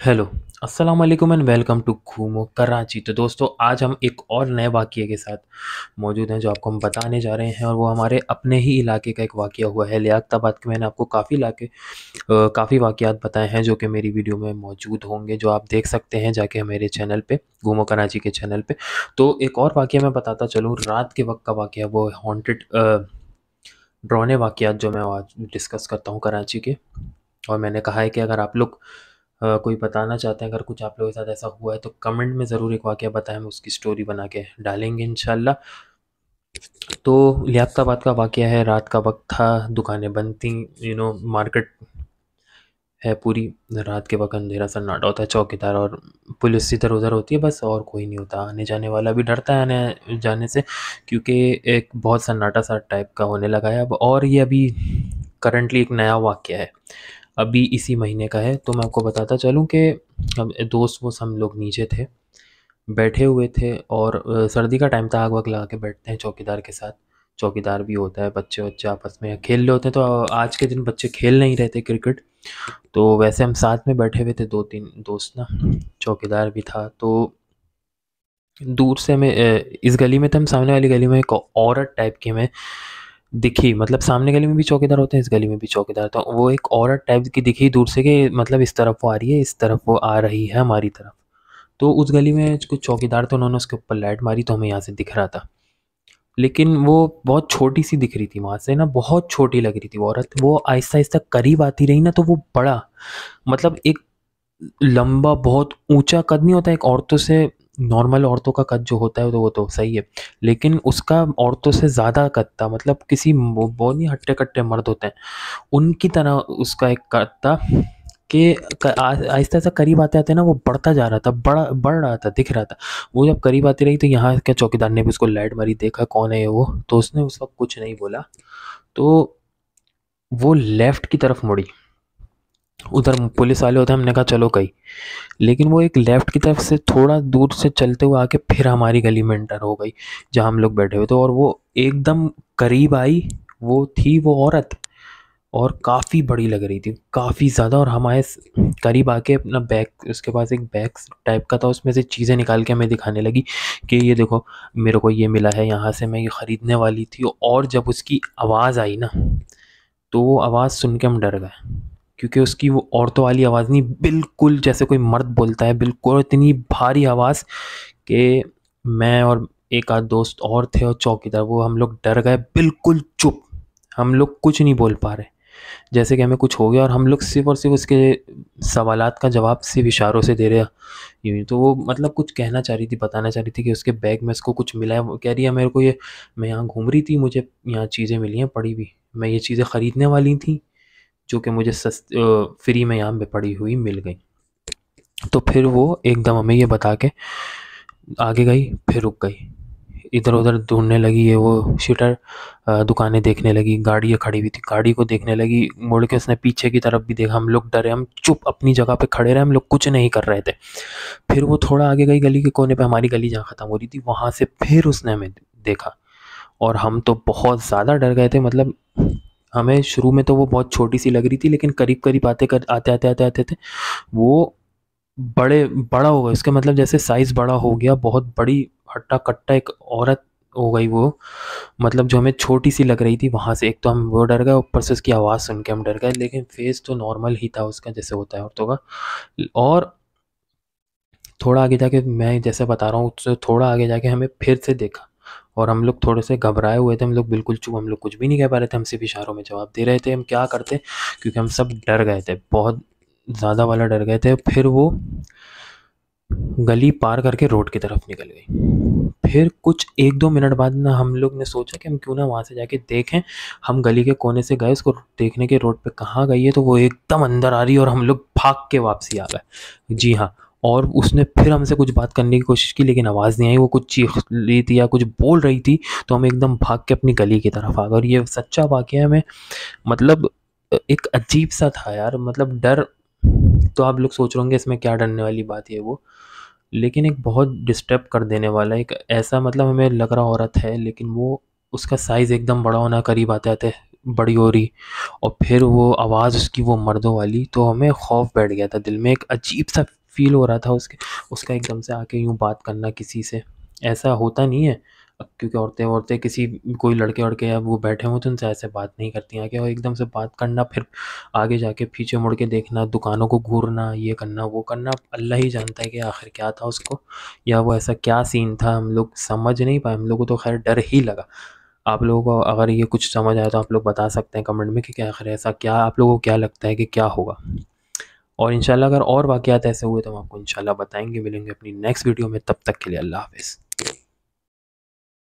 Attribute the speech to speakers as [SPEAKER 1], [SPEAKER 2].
[SPEAKER 1] Hello, अस्सलाम वालेकुम and welcome to घूमो कराची। तो दोस्तों आज हम एक और नए वाक़ये के साथ मौजूद हैं जो आपको हम बताने जा रहे हैं और वो हमारे अपने ही इलाके का एक वाक़या हुआ है लियाकताबाद के। मैंने आपको काफ़ी वाक़यात बताए हैं जो कि मेरी वीडियो में मौजूद होंगे, जो आप देख सकते हैं जाके मेरे चैनल पे, घूमो कराची के चैनल पे। तो एक और वाक़या मैं बताता चलूँ, रात के वक़्त का वाक़या, वो हॉन्टेड डरावने वाक़यात जो मैं आज डिस्कस करता हूँ कराची के। और मैंने कहा है कि अगर आप लोग कोई बताना चाहते हैं, अगर कुछ आप लोगों के साथ ऐसा हुआ है तो कमेंट में ज़रूर एक वाक़या बताएं, हम उसकी स्टोरी बना के डालेंगे इंशाल्लाह। तो लियाकताबाद का वाक़या है, रात का वक्त था, दुकानें बंद थी, मार्केट है पूरी। रात के वक्त अंधेरा सन्नाटा होता है, चौकीदार और पुलिस इधर उधर होती है बस, और कोई नहीं होता। आने जाने वाला भी डरता है आने जाने से, क्योंकि एक बहुत सन्नाटा सा टाइप का होने लगा है अब। और ये अभी करंटली एक नया वाक़या है, अभी इसी महीने का है। तो मैं आपको बताता चलूँ कि हम दोस्त वोस्त हम लोग नीचे थे, बैठे हुए थे, और सर्दी का टाइम था, आग वाग लगा के बैठते हैं चौकीदार के साथ। चौकीदार भी होता है, बच्चे बच्चे आपस में खेल रहे होते हैं। तो आज के दिन बच्चे खेल नहीं रहे थे क्रिकेट, तो वैसे हम साथ में बैठे हुए थे, दो तीन दोस्त ना, चौकीदार भी था। तो दूर से हमें इस गली में थे हम, सामने वाली गली में एक औरत टाइप की हमें दिखी। मतलब सामने गली में भी चौकीदार होते हैं, इस गली में भी चौकीदार, तो वो एक औरत टाइप की दिखी दूर से, कि मतलब इस तरफ वो आ रही है, इस तरफ वो आ रही है हमारी तरफ। तो उस गली में कुछ चौकीदार थे, उन्होंने उसके ऊपर लाइट मारी तो हमें यहाँ से दिख रहा था। लेकिन वो बहुत छोटी सी दिख रही थी वहाँ से ना, बहुत छोटी लग रही थी वो औरत। वो आहिस्ता आहिस्ता करीब आती रही ना, तो वो बड़ा, मतलब एक लंबा, बहुत ऊंचा कद नहीं होता एक औरतों से, नॉर्मल औरतों का कद जो होता है तो वो तो सही है, लेकिन उसका औरतों से ज़्यादा कद था। मतलब किसी वो नहीं, हट्टे कट्टे मर्द होते हैं उनकी तरह उसका एक कद था, कि आहिस्ता आहिस्ता करीब आते आते ना वो बढ़ता जा रहा था, बढ़ रहा था, दिख रहा था। वो जब करीब आती रही तो यहाँ के चौकीदार ने भी उसको लाइट मारी, देखा कौन है ये वो, तो उसने उस वक्त कुछ नहीं बोला। तो वो लेफ्ट की तरफ मुड़ी, उधर पुलिस वाले होते हैं, हमने कहा चलो कहीं। लेकिन वो एक लेफ्ट की तरफ से थोड़ा दूर से चलते हुए आके फिर हमारी गली में एंटर हो गई, जहाँ हम लोग बैठे हुए थे, और वो एकदम करीब आई। वो थी वो औरत, और काफ़ी बड़ी लग रही थी, काफ़ी ज़्यादा। और हमारे करीब आके अपना बैग, उसके पास एक बैग टाइप का था, उसमें से चीज़ें निकाल के हमें दिखाने लगी कि ये देखो, मेरे को ये मिला है यहाँ से, मैं ये ख़रीदने वाली थी। और जब उसकी आवाज़ आई ना, तो वो आवाज़ सुन के हम डर गए, क्योंकि उसकी वो औरतों वाली आवाज़ नहीं, बिल्कुल जैसे कोई मर्द बोलता है, बिल्कुल इतनी भारी आवाज़ कि मैं और एक आध दोस्त और थे और चौकीदार, वो हम लोग डर गए, बिल्कुल चुप। हम लोग कुछ नहीं बोल पा रहे, जैसे कि हमें कुछ हो गया, और हम लोग सिर्फ़ और सिर्फ़ उसके सवालात का जवाब सिर्फ़ इशारों से दे रहे हैं। यूँ ही तो वो मतलब कुछ कहना चाह रही थी, बताना चाह रही थी कि उसके बैग में उसको कुछ मिला है। वो कह रही है मेरे को ये, मैं यहाँ घूम रही थी, मुझे यहाँ चीज़ें मिली हैं पड़ी हुई, मैं ये चीज़ें ख़रीदने वाली थी, जो कि मुझे फ्री में यहाँ पे पड़ी हुई मिल गई। तो फिर वो एकदम हमें ये बता के आगे गई, फिर रुक गई, इधर-उधर ढूँढने लगी, ये वो शटर, दुकानें देखने लगी, गाड़ियाँ खड़ी हुई थी, गाड़ी को देखने लगी, मुड़ के उसने पीछे की तरफ भी देखा। हम लोग डरे, हम चुप अपनी जगह पे खड़े रहे, हम लोग कुछ नहीं कर रहे थे। फिर वो थोड़ा आगे गई, गली के कोने पे, हमारी गली जहाँ ख़त्म हो रही थी, वहाँ से फिर उसने हमें देखा, और हम तो बहुत ज़्यादा डर गए थे। मतलब हमें शुरू में तो वो बहुत छोटी-सी लग रही थी, लेकिन करीब-करीब आते थे, वो बड़ा हो गया, उसका मतलब जैसे साइज़ बड़ा हो गया, बहुत बड़ी हट्टा-कट्टा एक औरत हो गई वो। मतलब जो हमें छोटी-सी लग रही थी, वहाँ से एक तो हम वो डर गए, ऊपर से उसकी आवाज़ सुन के हम डर गए, लेकिन फ़ेस तो नॉर्मल ही था उसका, जैसे होता है औरतों का। और थोड़ा आगे जाके, मैं जैसे बता रहा हूँ, उससे थोड़ा आगे जाके हमें फिर से देखा, और हम लोग थोड़े से घबराए हुए थे, हम लोग बिल्कुल चुप, हम लोग कुछ भी नहीं कह पा रहे थे, हम सिर्फ़ इशारों में जवाब दे रहे थे, हम क्या करते, क्योंकि हम सब डर गए थे, बहुत ज़्यादा वाला डर गए थे। फिर वो गली पार करके रोड की तरफ निकल गई। फिर कुछ 1-2 मिनट बाद ना, हम लोग ने सोचा कि हम क्यों ना वहाँ से जाके देखें। हम गली के कोने से गए उसको देखने के, रोड पे कहाँ गई है, तो वो एकदम अंदर आ रही है, और हम लोग भाग के वापसी आ गए। जी हाँ, और उसने फिर हमसे कुछ बात करने की कोशिश की, लेकिन आवाज़ नहीं आई, वो कुछ चीख रही थी या कुछ बोल रही थी, तो हम एकदम भाग के अपनी गली की तरफ आ गए। और ये सच्चा वाक़या है, हमें मतलब एक अजीब-सा था यार, मतलब डर। तो आप लोग सोच रहे होंगे इसमें क्या डरने वाली बात है वो, लेकिन एक बहुत डिस्टर्ब कर देने वाला एक ऐसा, मतलब हमें लग रहा औरत है, लेकिन वो, उसका साइज़ एकदम बड़ा होना, करीब आते-आते बड़ी हो रही और फिर वो आवाज़ उसकी वो मर्दों वाली, तो हमें खौफ बैठ गया था दिल में, एक अजीब-सा फ़ील हो रहा था उसका एकदम से आके यूँ बात करना किसी से। ऐसा होता नहीं है क्योंकि औरतें किसी कोई लड़के-वड़के या वो बैठे हों तो उनसे ऐसे बात नहीं करती हैं आके, और एकदम से बात करना, फिर आगे जाके पीछे मुड़ के देखना, दुकानों को घूरना, ये करना, वो करना। अल्लाह ही जानता है कि आखिर क्या था उसको, या वो ऐसा क्या सीन था, हम लोग समझ नहीं पाए। हम लोगों को तो ख़ैर डर ही लगा। आप लोगों को अगर ये कुछ समझ आया तो आप लोग बता सकते हैं कमेंट में कि आखिर ऐसा क्या, आप लोगों को क्या लगता है कि क्या होगा। और इंशाल्लाह अगर और वाक़यात ऐसे हुए तो हम आपको इंशाल्लाह बताएँगे। मिलेंगे अपनी नेक्स्ट वीडियो में, तब तक के लिए अल्लाह हाफ़िज़।